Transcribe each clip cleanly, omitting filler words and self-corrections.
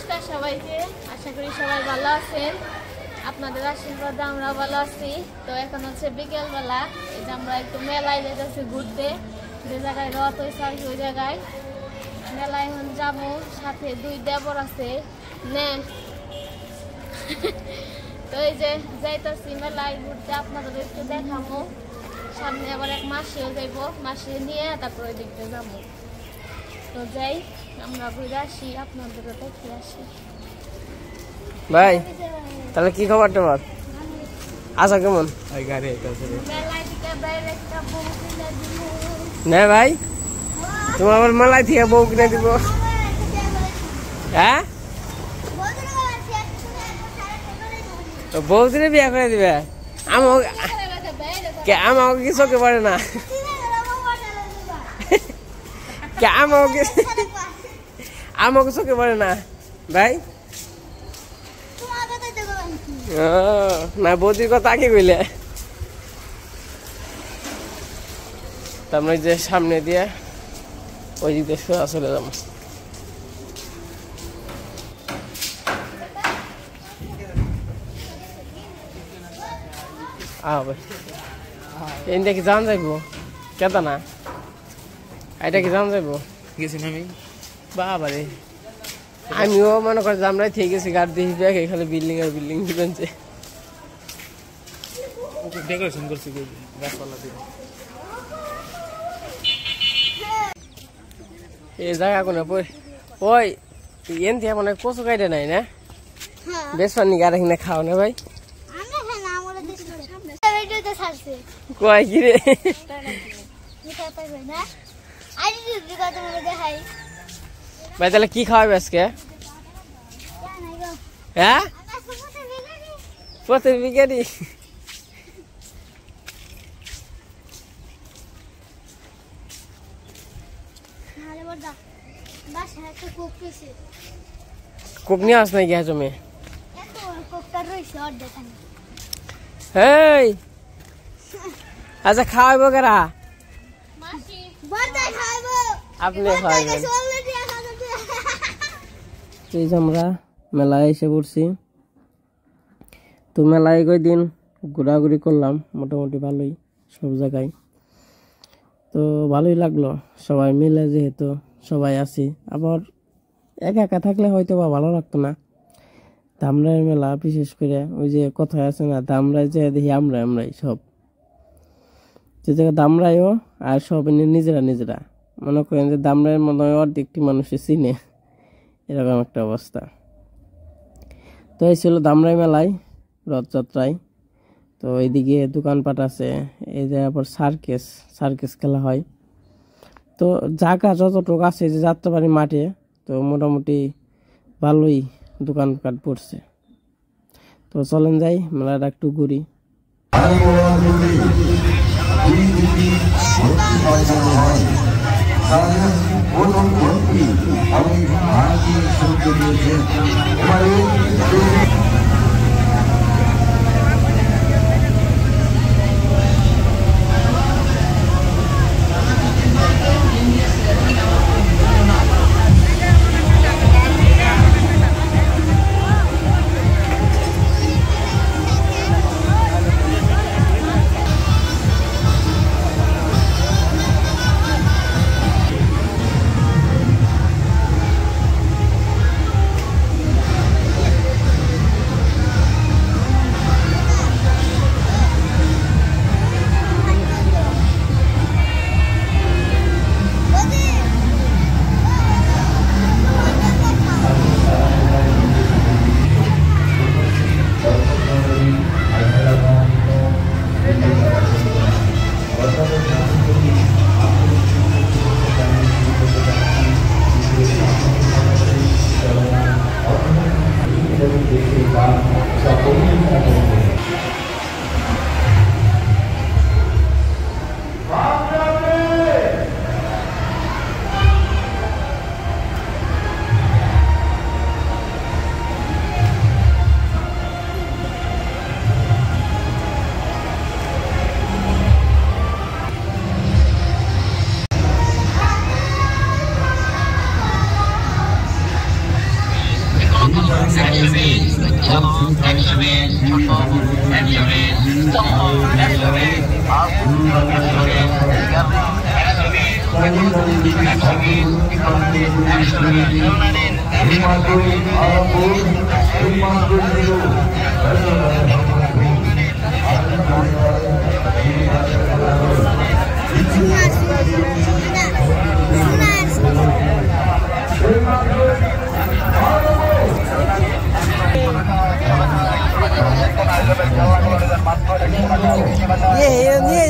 নমস্কার সবাইকে, আশা করি সবাই ভালো আছেন। আপনাদের আশীর্বাদে আমরা ভালো আছি। তো এখন হচ্ছে বিকেলবেলা, এই যে আমরা একটু মেলায় যেতেছি ঘুরতে, যে জায়গায় রথ হয়েছে আর কি ওই জায়গায় মেলায় এখন যাবো। সাথে 2 দেবর আছে নে। তো এই যে যাইতেছি মেলায় ঘুরতে, আপনাদের একটু দেখাবো। সামনে আবার এক মাসিও যাইব, মাসি নিয়ে তারপরে দেখতে যাবো। তো যাই, আমরা ঘুরে আসি, আপনাদেরও দেখে আসি। ভাই তাহলে কি খবর তোমার? আসা কেমন? না ভাই, তোমার আবার মেলায় থেকে বউ কিনে দিব? হ্যাঁ, বউ দিনে বিয়ে করে দিবে? আমাকে কি চোখে পড়ে না? আমাকে চোখে পড়ে না ভাই? না, বৌদির কথা আগে কইলে। তারপরে যে সামনে দিয়ে ওই দিক দিয়ে সোজা চলে যাবো। এটা কি জান যাইব? কেতা না, এটা কি জান যাইব? গেছি না আমি বাবা রে। আমিও মনে করি জামরাই থেকে গেছি, গাড়ি দিয়ে ব্যাগ এখানে বিল্ডিং আর বিল্ডিং দিবেনছে ডেকোরেশন করছি গাছপালা দিয়ে। এই জায়গা কোনো ওই এন থেকে মনে কচু কাইটে নাই না? বেশ পানি গাড়ি কিনে খাও না ভাই? কয় কি রে ভাই, তাহলে কি খাওয়াবে আজকে? হ্যাঁ, পথের বিজ্ঞানী। কোক নিয়ে আস নাই গিয়া জমে। আচ্ছা, খাওয়াইব কারা? আপনি খাওয়াইবেন। আমরা মেলায় এসে পড়ছি। তো মেলায় কয়দিন ঘোরাঘুরি করলাম, মোটামুটি ভালোই সব জায়গায়। তো ভালোই লাগলো সবাই মিলে, যেহেতু সবাই আছি। আবার একা একা থাকলে হয়তো বা ভালো লাগতো না। দামরাই মেলা, বিশেষ করে ওই যে কথায় আছে না, দামরাই যে দেখি আমরাই সব, যে জায়গায় দামরাইও আর সব নিজেরা নিজেরা মনে করেন যে দামরাইয়ের মনে হয় অর্ধেকটি মানুষের চিনে, এরকম একটা অবস্থা। তো এই ছিল দামরাই মেলায়, রথযাত্রায়। তো এইদিকে দোকানপাট আছে, এই যে আবার সার্কেস খেলা হয়। তো জায়গা যতটুকু আছে যে যাত্রাবাড়ি মাঠে, তো মোটামুটি ভালোই দোকানপাট পড়ছে। তো চলেন যাই, মেলাটা একটু ঘুরি।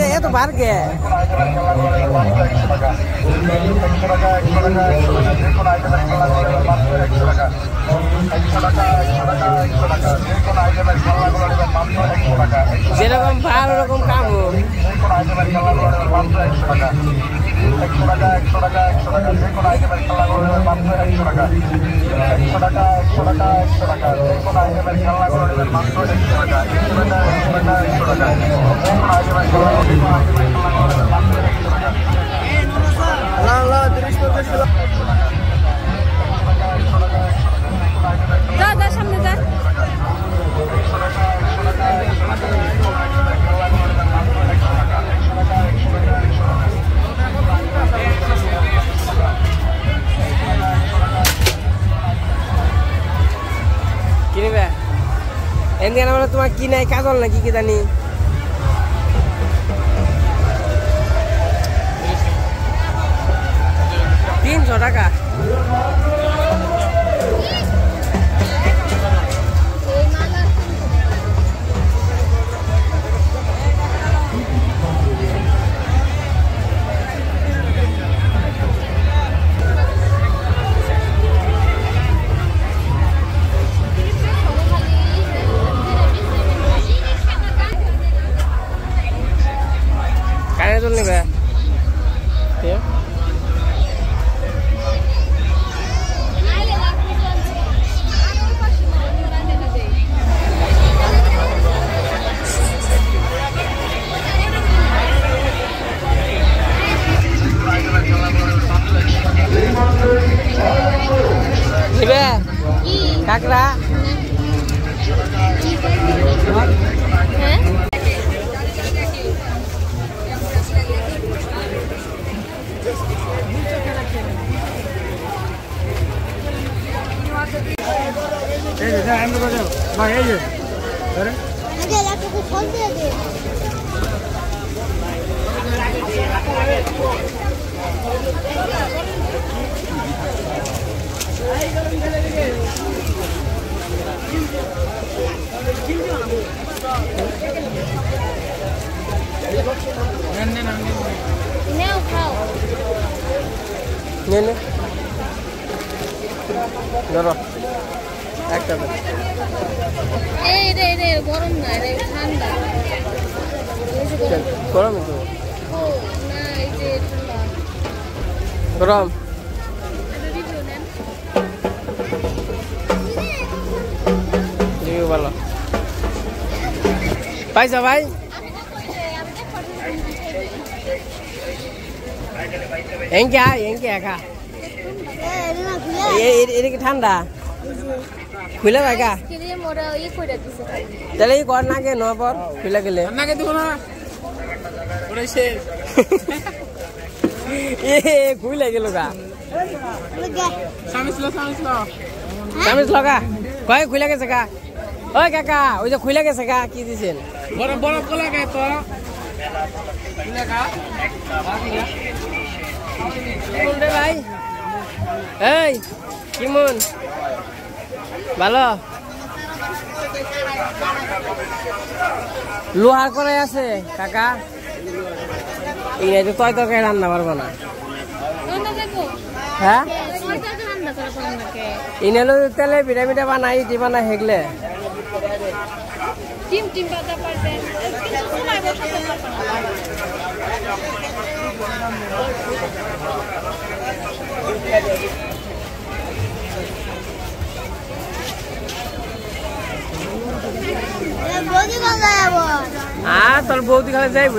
ये तो बाहर गया है যেরকম ভালো রকম কাম সামনে যা কিনবে এমনি আমরা তোমার কি নাই কাজল নাকি কি জানি টাকা কানে তুল নিবে নিবে কাকড়া নেনে ধরো একটা এই রে রে গরম না রে ঠান্ডা গরম তো ও না এই যে ঠান্ডা গরম ভালো পাইছা ভাই খা এটা কি ঠান্ডা খুলে ভাই গা তাহলে কর না কে নপর খুলে গেলে খুলে গেল গা সামিস লগা কয় খুলে গেছে গা ওই কাকা ওই যে খুলে গেছে গা কি দিছেন বরফ বরফ গলা গে তো খুলে গা রে ভাই এই কেমন ভালো লোহার করে আছে কাকা এই তো তয় তরকারি রান্না পারবো না হ্যাঁ ইনেলো তেলে পিঠা পিঠা বানাই দি বানাই হেগলে টিম টিম পাতা পারবে সময় বসাতে পারবে তোর বৌদি খালে যাইবো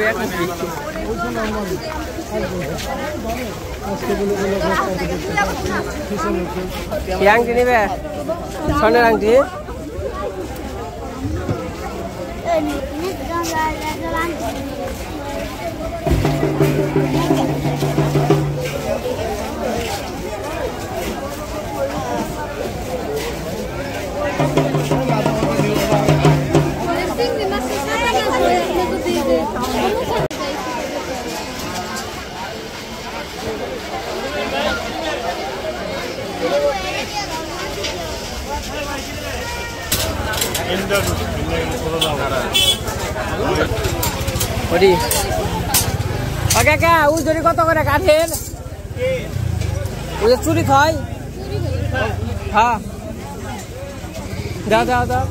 আংটি নিবে সোনের আংটি ওডি ওকে কা উজরি কত করে কাঠের ওই চুরি খায় হ্যাঁ দাও দাও দাও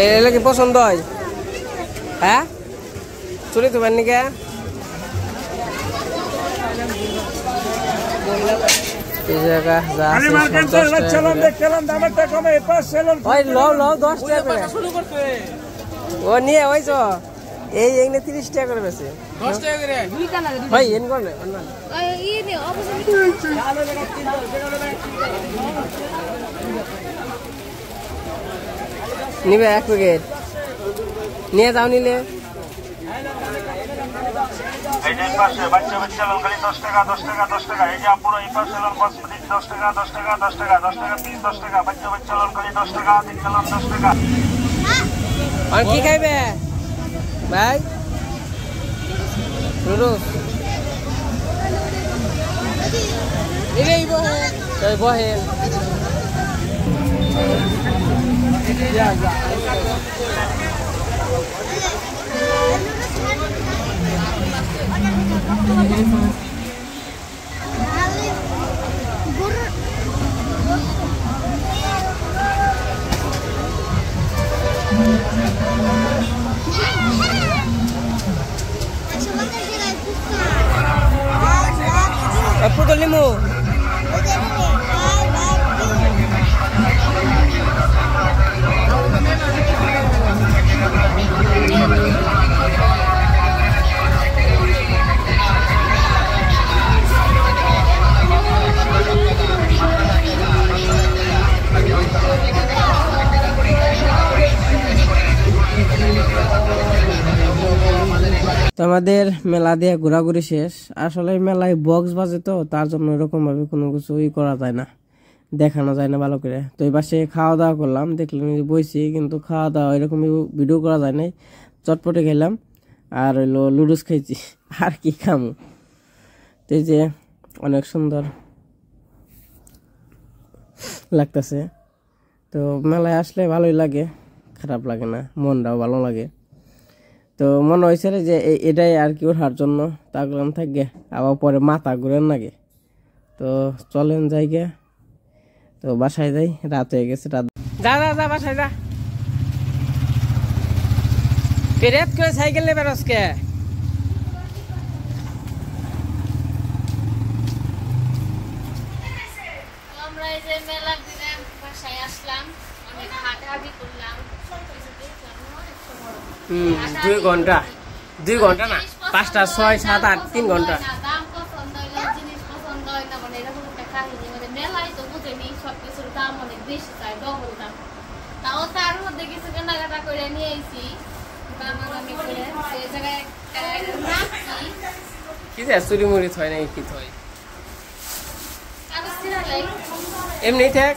এগুলো কি পছন্দ হয় হ্যাঁ চুরি তো বানি কে এই জায়গা যা ও নিয়ে হয়েছ এই এখানে 30 টাকা করে বেশি 10 টাকা করে ভাই এন করলে নিবে 1 প্যাকেট নিয়ে যাও নিলে এই যে পাশে বাচ্চা বাচ্চা লঙ্কালি 10 টাকা 10 টাকা 10 টাকা এই যে পুরো এই পাশে লঙ্কা কসমেটিক 10 টাকা 10 টাকা 10 টাকা 10 টাকা পিস 10 টাকা বাচ্চা বাচ্চা লঙ্কালি 10 টাকা 3 চালান 10 টাকা আর কি খাইবে ভাই রুরুস এই বহে তাই বহে যা যা Apa tu limu? তো আমাদের মেলা দিয়ে ঘোরাঘুরি শেষ আসলে মেলায় বক্স বাজে তো তার জন্য এরকম ভাবে কোনো কিছু করা যায় না দেখানো যায় না ভালো করে তো এই পাশে খাওয়া দাওয়া করলাম দেখলাম বইছি কিন্তু খাওয়া দাওয়া এরকম ভিডিও করা যায় নাই চটপটে খেলাম আর হইলো লুডুস খাইছি আর কি খামু তো এই যে অনেক সুন্দর লাগতেছে তো মেলায় আসলে ভালোই লাগে খারাপ লাগে না মনটাও ভালো লাগে তো মনে হয়েছে যে এটাই আর কি ওঠার জন্য তাগলাম থাকবে আবার পরে মাথা ঘুরেন নাগে তো চলেন যাইগে তো বাসায় যাই রাত হয়ে গেছে রাত যা যা যা বাসায় যা পেরেত করে সাইকেল নেবে আজকে আমরা এই যে মেলার দিনে বাসায় আসলাম অনেক হাঁটাহাঁটি করলাম 2 ঘন্টা 2 ঘন্টা না 5টা 6 7 8 3 ঘন্টা দাম পছন্দ হইলে জিনিস পছন্দ হয় না মানে এরকম একটা কাহিনী মানে মেলায় তো বুঝেনি সবকিছুর দাম অনেক বেশি চাই ডবল দাম তাও তার মধ্যে কিছু কেনাকাটা করে নিয়ে আইছি দামাদামি করে এই জায়গায় কি যে চুরি মুড়ি হয় না কি হয় কাগজ কিনালাই এমনি থাক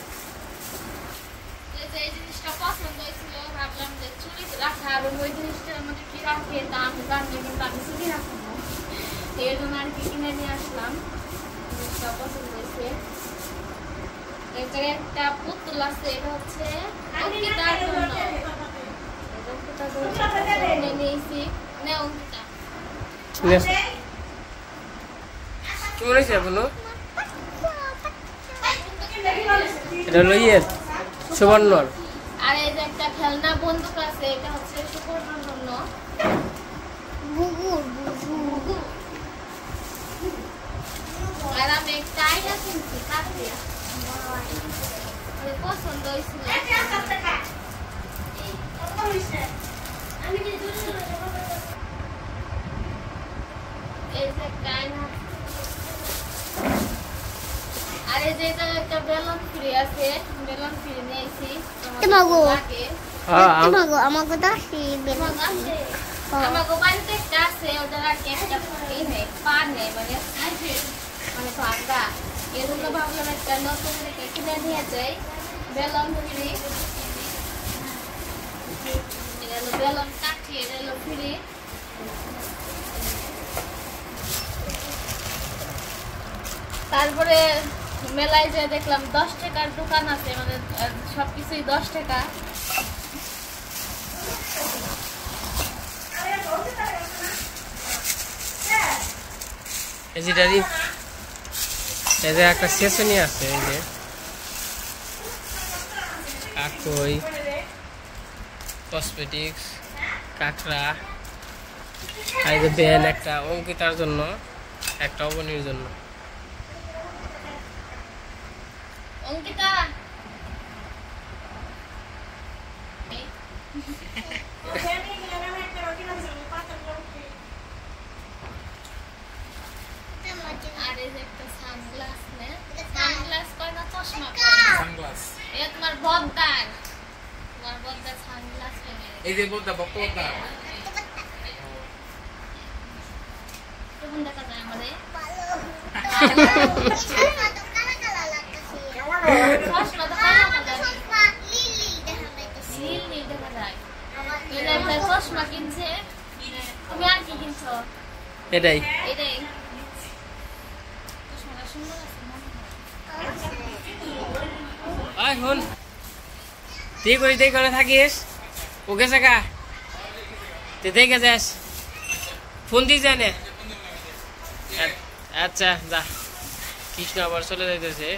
এই জিনিসটা পছন্দ হয়েছিল ভাবলাম যে চুরি রাখা আর ওই জিনিসটার মধ্যে কি রাখে দাম জানলে কিন্তু আমি চুরি রাখবো এর জন্য আর কি কিনে নিয়ে আসলাম জিনিসটা পছন্দ হয়েছে এই জায়গায় একটা পুতুল আছে এটা হচ্ছে অঙ্কিতার জন্য কিনে নিয়েছি নে অঙ্কিতা কি বলেছে বলো এটা লইয়ের সুবর্ণর আর এই যে একটা খেলনা বন্দুক আছে এটা হচ্ছে সুবর্ণর জন্য আর আমি একটা আইনা কিনছি কাছে পছন্দ হয়েছিল এই যে একটা আইনা আর এই যে একটা বেলুন ফ্রি আছে বেলুন ফ্রি নিয়েছি আমাকে দাসি আমাকে বাড়িতে একটা আছে ওদের আর কি একটা পা নেই মানে মানে ভাঙা এই জন্য ভাবলাম একটা নতুন থেকে কিনে নিয়ে যাই বেলুন ফ্রি বেলুন কাঠি নিয়েছি, এটা হলো ফ্রি। তারপরে মেলায় যে দেখলাম 10 টাকার দোকান আছে, মানে সবকিছুই 10 টাকা। এই যে একটা সেশনই আছে, এই যে কাকই, কসমেটিক্স, কাঁকড়া, আর এই যে ব্যান একটা অঙ্কিতার জন্য, একটা অবনীর জন্য। অঙ্কিতা আর এই যে একটা সানগ্লাস নে, সানগ্লাস কয় না চশমা সানগ্লাস, এটা তোমার বদ্দার, তোমার বদ্দার সানগ্লাস নেবে, এই যে বদ্দা বক্তব্যটা কেমন দেখা যায় আমারে চশমা তো কালো কালার, নীল নীল দেখা যায়। এই যে একটা চশমা কিনছে, তুমি আর কি কিনছো? এটাই এটাই চশমাটা সুন্দর আছে মনে হয়। এখন তুই করে থাকিস, ওকে শেখা তুই দেখে যাস, ফোন দিস জানে। আচ্ছা যা, কৃষ্ণ আবার চলে যাইতেছে।